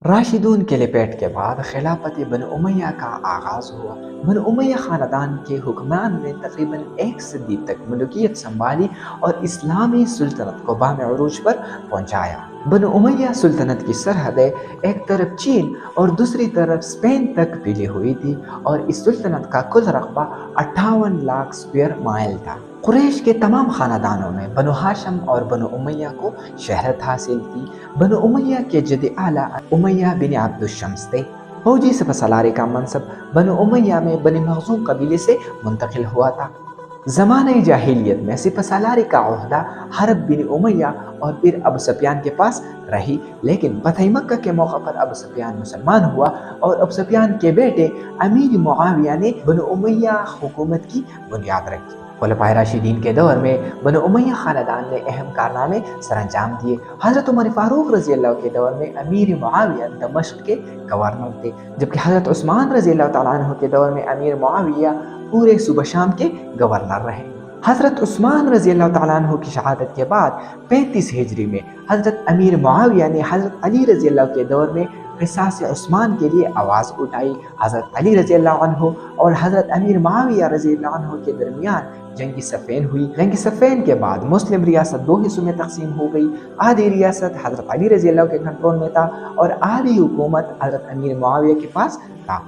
راشدون کے لپیٹ کے بعد خلافت بن امیہ کا آغاز ہوا۔ بن امیہ خاندان کے حکمران نے تقریباً 1 صدی تک ملوکیت سنبھالی اور اسلامی سلطنت کو بام عروج پر پہنچایا۔ بن امیہ سلطنت کی سرحدیں ایک طرف چین اور دوسری طرف اسپین تک پھیلی ہوئی تھی اور اس سلطنت کا کل رقبہ 58 لاکھ اسکوائر مائل تھا۔ قریش کے تمام خاندانوں میں بنو ہاشم اور بنو امیہ کو شہرت حاصل تھی۔ بنو امیہ کے جد اعلیٰ امیہ بن عبد الشمس تھے۔ فوجی سپہ کا منصب بنو امیہ میں بنی مخزوم قبیلے سے منتقل ہوا تھا۔ زمانہ جاہلیت میں سپہ سالاری کا عہدہ حرب بن امیہ اور پھر ابو سفیان کے پاس رہی، لیکن فتح مکہ کے موقع پر ابو سفیان مسلمان ہوا اور ابو سفیان کے بیٹے امیر معاویہ نے بنو امیہ حکومت کی بنیاد رکھی۔ خلفائے راشدین کے دور میں بنو امیہ خاندان نے اہم کارنامے سر انجام دیے۔ حضرت عمر فاروق رضی اللہ کے دور میں امیر معاویہ دمشق کے گورنر تھے، جبکہ حضرت عثمان رضی اللہ تعالیٰ عنہ کے دور میں امیر معاویہ پورے صوبہ شام کے گورنر رہے۔ حضرت عثمان رضی اللہ تعالیٰ عنہ کی شہادت کے بعد 35 ہجری میں حضرت امیر معاویہ نے حضرت علی رضی اللہ کے دور میں قصاص عثمان کے لیے آواز اٹھائی۔ حضرت علی رضی اللہ عنہ اور حضرت امیر معاویہ رضی اللہ عنہ کے درمیان جنگ صفین ہوئی۔ جنگ صفین کے بعد مسلم ریاست 2 حصوں میں تقسیم ہو گئی۔ آدھی ریاست حضرت علی رضی اللہ کے کنٹرول میں تھا اور آدھی حکومت حضرت امیر معاویہ کے پاس تھا۔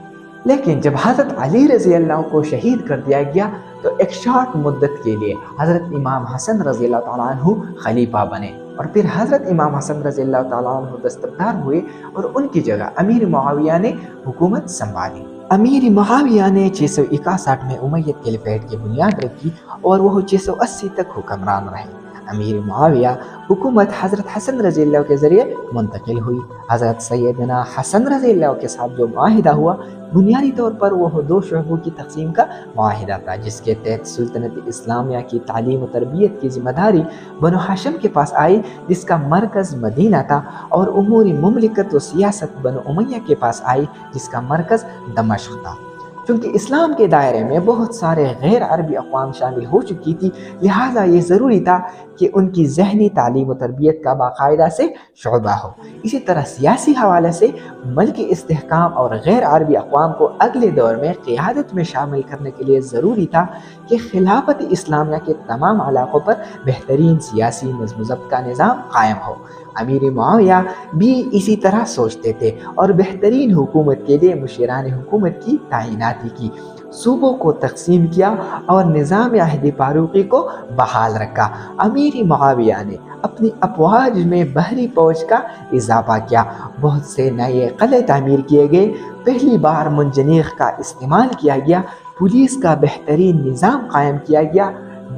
لیکن جب حضرت علی رضی اللہ کو شہید کر دیا گیا تو ایک شارٹ مدت کے لیے حضرت امام حسن رضی اللہ تعالیٰ عنہ خلیفہ بنے اور پھر حضرت امام حسن رضی اللہ تعالیٰ عنہ دستبردار ہوئے اور ان کی جگہ امیر معاویہ نے حکومت سنبھالی۔ امیر معاویہ نے 661 میں امیت کے لپیٹ کی بنیاد رکھی اور وہ 680 تک حکمران رہے۔ امیر معاویہ حکومت حضرت حسن رضی اللہ کے ذریعے منتقل ہوئی۔ حضرت سیدنا حسن رضی اللہ کے ساتھ جو معاہدہ ہوا بنیادی طور پر وہ 2 شعبوں کی تقسیم کا معاہدہ تھا، جس کے تحت سلطنت اسلامیہ کی تعلیم و تربیت کی ذمہ داری بنو ہاشم کے پاس آئی، جس کا مرکز مدینہ تھا، اور امور مملکت و سیاست بنو امیہ کے پاس آئی، جس کا مرکز دمشق تھا۔ چونکہ اسلام کے دائرے میں بہت سارے غیر عربی اقوام شامل ہو چکی تھی، لہٰذا یہ ضروری تھا کہ ان کی ذہنی تعلیم و تربیت کا باقاعدہ سے شعبہ ہو۔ اسی طرح سیاسی حوالے سے ملکی استحکام اور غیر عربی اقوام کو اگلے دور میں قیادت میں شامل کرنے کے لیے ضروری تھا کہ خلافت اسلامیہ کے تمام علاقوں پر بہترین سیاسی نظم و ضبط کا نظام قائم ہو۔ امیر معاویہ بھی اسی طرح سوچتے تھے اور بہترین حکومت کے لیے مشیران حکومت کی تعیناتی کی، صوبوں کو تقسیم کیا اور نظام عہد فاروقی کو بحال رکھا۔ امیر معاویہ نے اپنی افواج میں بحری فوج کا اضافہ کیا، بہت سے نئے قلعے تعمیر کیے گئے، پہلی بار منجنیق کا استعمال کیا گیا، پولیس کا بہترین نظام قائم کیا گیا،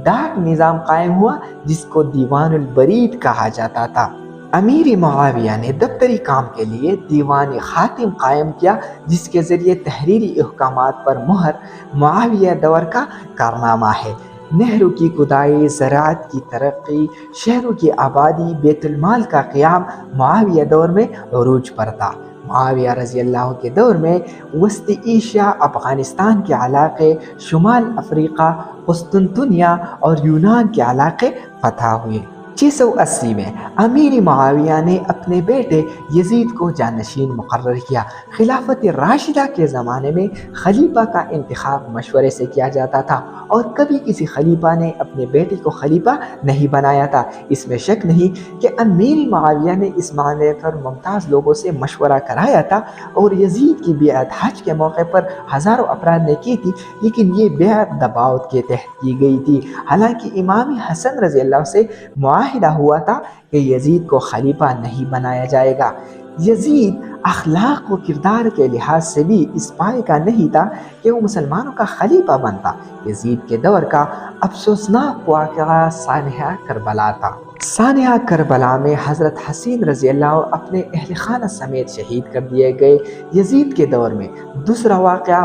ڈاک نظام قائم ہوا جس کو دیوان البرید کہا جاتا تھا۔ امیر معاویہ نے دفتری کام کے لیے دیوان خاتم قائم کیا، جس کے ذریعے تحریری احکامات پر مہر معاویہ دور کا کارنامہ ہے۔ نہروں کی کھدائی، زراعت کی ترقی، شہروں کی آبادی، بیت المال کا قیام معاویہ دور میں عروج پر تھا۔ معاویہ رضی اللہ کے دور میں وسطی ایشیا، افغانستان کے علاقے، شمال افریقہ، قسطنطنیہ اور یونان کے علاقے فتح ہوئے۔ 680 میں امیر معاویہ نے اپنے بیٹے یزید کو جانشین مقرر کیا۔ خلافت راشدہ کے زمانے میں خلیفہ کا انتخاب مشورے سے کیا جاتا تھا اور کبھی کسی خلیفہ نے اپنے بیٹے کو خلیفہ نہیں بنایا تھا۔ اس میں شک نہیں کہ امیر معاویہ نے اس معاملے پر ممتاز لوگوں سے مشورہ کرایا تھا اور یزید کی بیعت حج کے موقع پر ہزاروں افراد نے کی تھی، لیکن یہ بیعت دباؤ کے تحت کی گئی تھی۔ حالانکہ امام حسن رضی اللہ سے معاہدہ ہوا تھا کہ یزید کو خلیفہ نہیں بنایا جائے گا۔ یزید اخلاق و کردار کے لحاظ سے بھی اس پائے کا نہیں تھا کہ وہ مسلمانوں کا خلیفہ بنتا۔ یزید کے دور کا افسوسناک واقعہ سانحہ کربلا تھا۔ سانحہ کربلا میں حضرت حسین رضی اللہ اپنے اہل خانہ سمیت شہید کر دیے گئے۔ یزید کے دور میں دوسرا واقعہ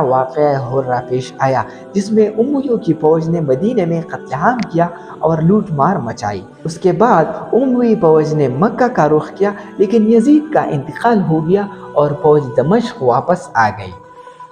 حرہ پیش آیا، جس میں امیوں کی فوج نے مدینے میں قتل عام کیا اور لوٹ مار مچائی۔ اس کے بعد اموی فوج نے مکہ کا رخ کیا، لیکن یزید کا انتقال ہو گیا اور فوج دمشق واپس آ گئی۔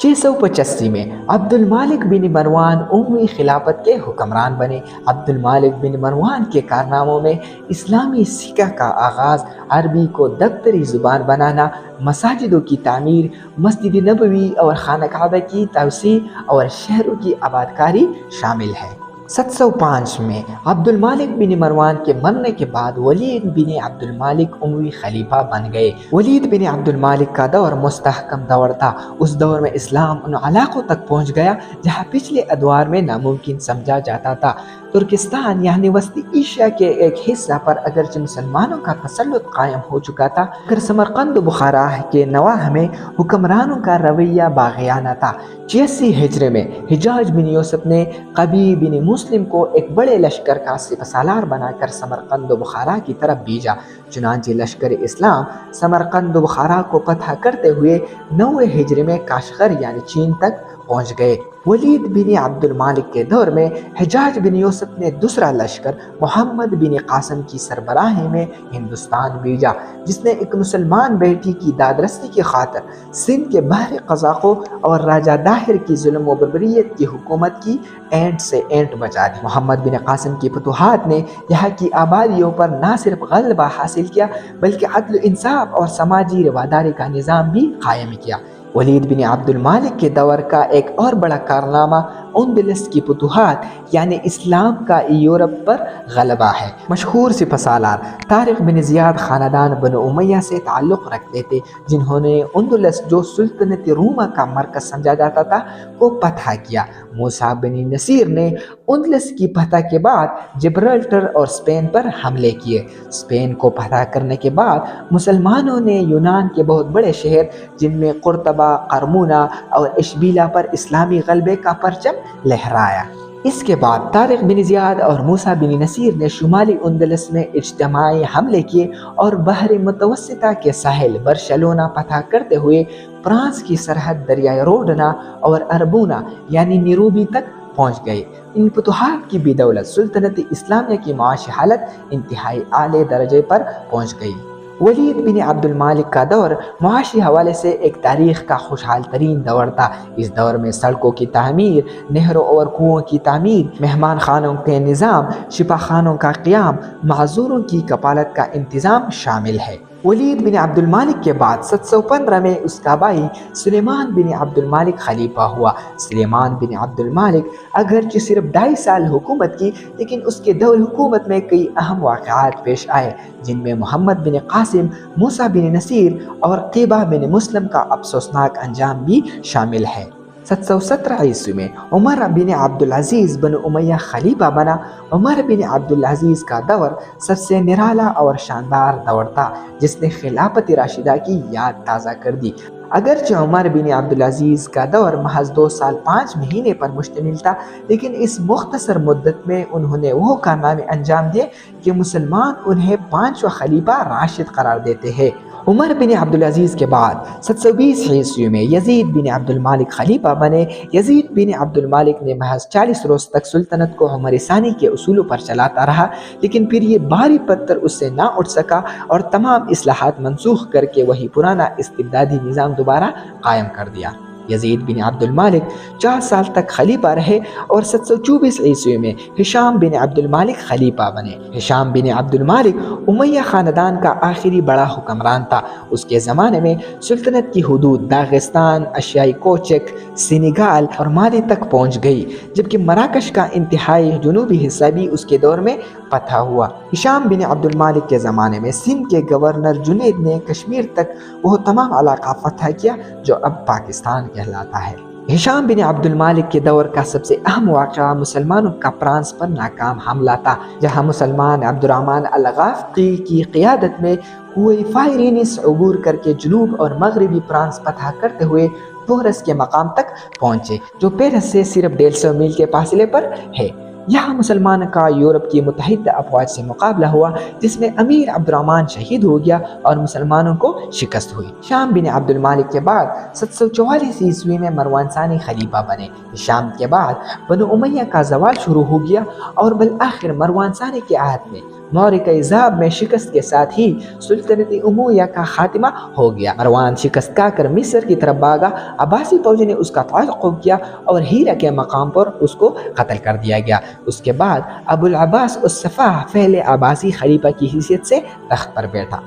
685 में अब्दुल मालिक बिन मरवान उमवी खिलाफत के हुक्मरान बने। अब्दुल मालिक बिन मरवान के कारनामों में इस्लामी सिक्का का आगाज़, अरबी को दफ्तरी ज़ुबान बनाना, मसाजिदों की तामीर, मस्जिद नबवी और खाना काबा की तवसी और शहरों की आबादकारी शामिल है। 705 में अब्दुल मालिक बिन मरवान के मरने के बाद वलीद बिन अब्दुल मालिक उमवी खलीफा बन गए। वलीद बिन अब्दुल मालिक का दौर मुस्तहकम दौर था। उस दौर में इस्लाम उन इलाकों तक पहुंच गया जहां पिछले अदवार में नामुमकिन समझा जाता था। तुर्किस्तान यानी वस्ती एशिया के एक हिस्सा पर अगरचे मुसलमानों का तसल्लुत कायम हो चुका था, मगर समरकंद बुखारा के नवाह में हुक्मरानों का रवैया बाग़ियाना था। 86 हिजरे में हिजाज बिन यूसुफ ने कबी बिन मुस्लिम को एक बड़े लश्कर का सिपहसालार बनाकर समरकंद बुखारा की तरफ भेजा। चुनांचे लश्कर इस्लाम समरकंद बुखारा को फतह करते हुए 9वें हिजरे में काशगर यानी चीन तक पहुंच गए। वलीद बिन अब्दुल मालिक के दौर में हिजाज बिन यूसुफ ने दूसरा लश्कर मोहम्मद बिन कासिम की सरबराही में हिंदुस्तान भेजा, जिसने एक मुसलमान बेटी की दादरस्ती की खातिर सिंध के बहरे कज़ाक़ों और राजा दाहिर की जुल्म व बर्बरियत की हुकूमत की एंट से एंट बचा दी। मोहम्मद बिन कासिम की फतूहात ने यहाँ की आबादियों पर न सिर्फ गलबा हासिल किया बल्कि अदल इंसाफ और समाजी रवादारी का निज़ाम भी कायम किया। वलीद बिन अब्दुल मालिक के दौर का एक और बड़ा कारनामा अंदलस की फतूहात यानी इस्लाम का यूरोप पर गलबा है। मशहूर सिपहसालार तारिक बिन ज़ियाद ख़ानदान बनु उमैया से ताल्लुक़ रखते थे, जिन्होंने अंदलस जो सुल्तनत रूमा का मरकज़ समझा जाता था को फतह किया। मूसा बिन नसीर ने अंदलस की फतह के बाद जिब्राल्टर और स्पेन पर हमले किए। स्पेन को फतह करने के बाद मुसलमानों ने यूनान के बहुत बड़े शहर जिनमें कुर्तबा, करमुना और इशबीला पर इस्लामी गलबे का परचम लहराया। इसके बाद तारिक बिन ज़ियाद और मूसा बिन नसीर ने शुमाली अंदलस में इज्तिमाई हमले किए और बहर मुतवस्सिता के साहिल बर्शलोना फतह करते हुए फ्रांस की सरहद दरियाए रोडना और अरबूना यानी निरूबी तक पहुंच गए। इन फतूहात की बदौलत सुल्तनत इस्लामिया की माशी हालत इंतहाई आले दर्जे पर पहुंच गई। वलीद बिन अब्दुल मालिक का दौर मुआशी हवाले से एक तारीख़ का खुशहाल तरीन दौर था। इस दौर में सड़कों की तामीर, नहरों और कुओं की तामीर, मेहमान खानों के निज़ाम, शिपा खानों का क़याम, माज़ूरों की कपालत का इंतज़ाम शामिल है। वलीद बिन अब्दुल मालिक के बाद 715 में उसका भाई सुलेमान बिन अब्दुल मालिक खलीफा हुआ। सुलेमान बिन अब्दुल मालिक अगरचे सिर्फ 2.5 साल हुकूमत की, लेकिन उसके दौर हुकूमत में कई अहम वाक़यात पेश आए, जिनमें मोहम्मद बिन कासिम, मूसा बिन नसीर और क़ीबा बिन मुस्लिम का अफसोसनाक अंजाम भी शामिल है। 717 ईस्वी में उमर बिन अब्दुल अजीज़ बिन उमैया खलीफा बना। उमर बिन अब्दुल अजीज़ का दौर सबसे निराला और शानदार दौर था, जिसने खिलाफत राशिदा की याद ताज़ा कर दी। अगरचे उमर बिन अब्दुल अजीज़ का दौर महज 2 साल 5 महीने पर मुश्तमिल था, लेकिन इस मुख्तसर मुद्दत में उन्होंने वो कारनामे अंजाम दिए कि मुसलमान उन्हें 5वां खलीफा राशिद करार देते हैं। उमर बिन अब्दुल अजीज़ के बाद 720 ईस्वी में यजीद बिन अब्दुल मालिक खलीफा बने। यजीद बिन अब्दुल मालिक ने महज 40 रोज़ तक सुल्तनत को उमर सानी के उसूलों पर चलाता रहा, लेकिन फिर ये भारी पत्थर उससे ना उठ सका और तमाम इस्लाहात मनसूख करके वही पुराना इस्तिबदादी निज़ाम दोबारा कायम कर दिया। यजीद बिन अब्दुल मालिक 4 साल तक खलीफा रहे और 724 ईस्वी में हिशाम बिन अब्दुल मालिक खलीफा बने। हिशाम बिन अब्दुल मालिक उमैया ख़ानदान का आखिरी बड़ा हुक्मरान था। उसके ज़माने में सुल्तनत की हुदूद दागिस्तान, एशियाई कोचक, सेनेगाल और माली तक पहुँच गई, जबकि मराकश का इंतहाई जनूबी हिस्सा भी उसके दौर में फतह हुआ। हिशाम बिन अब्दुल मालिक के ज़माने में सिंध के गवर्नर जुनैद ने कश्मीर तक वह तमाम इलाका फतह किया जो अब पाकिस्तान कहलाता है। हिशाम बिन अब्दुल मालिक के दौर का सबसे अहम वाक़या मुसलमानों का फ्रांस पर नाकाम हमला था, जहां मुसलमान अब्दुर्रहमान अल-गफ़्क़ी की क़ियादत में कुए फ़ायरीनिस अबूर करके जनूब और मगरबी फ्रांस फतह करते हुए टोरस के मकाम तक पहुँचे, जो पेरिस से सिर्फ 150 मील के फासले पर है। यहाँ मुसलमान का यूरोप की मुत्तहिदा अफ़वाज से मुकाबला हुआ, जिसमें अमीर अब्दुर्रहमान शहीद हो गया और मुसलमानों को शिकस्त हुई। शाम बिन अब्दुल मालिक के बाद 744 ईस्वी में मरवान सानी खलीफा बने। शाम के बाद बनु उमैया का ज़वाल शुरू हो गया और बल आखिर मरवान सानी के आहद में معرکہ ذاب میں شکست کے ساتھ ہی سلطنت امیہ کا خاتمہ ہو گیا۔ مروان شکست کھا کر مصر کی طرف بھاگا، عباسی فوج نے اس کا تعاقب کیا اور ہیرا کے مقام پر اس کو قتل کر دیا گیا۔ اس کے بعد ابو العباس الصفاح پہلے عباسی خلیفہ کی حیثیت سے تخت پر بیٹھا۔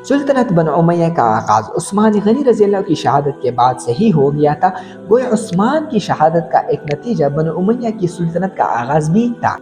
سلطنت بنو امیہ کا آغاز عثمان غنی رضی اللہ کی شہادت کے بعد سے ہی ہو گیا تھا، گویا عثمان کی شہادت کا ایک نتیجہ بنو امیہ کی سلطنت کا آغاز بھی تھا۔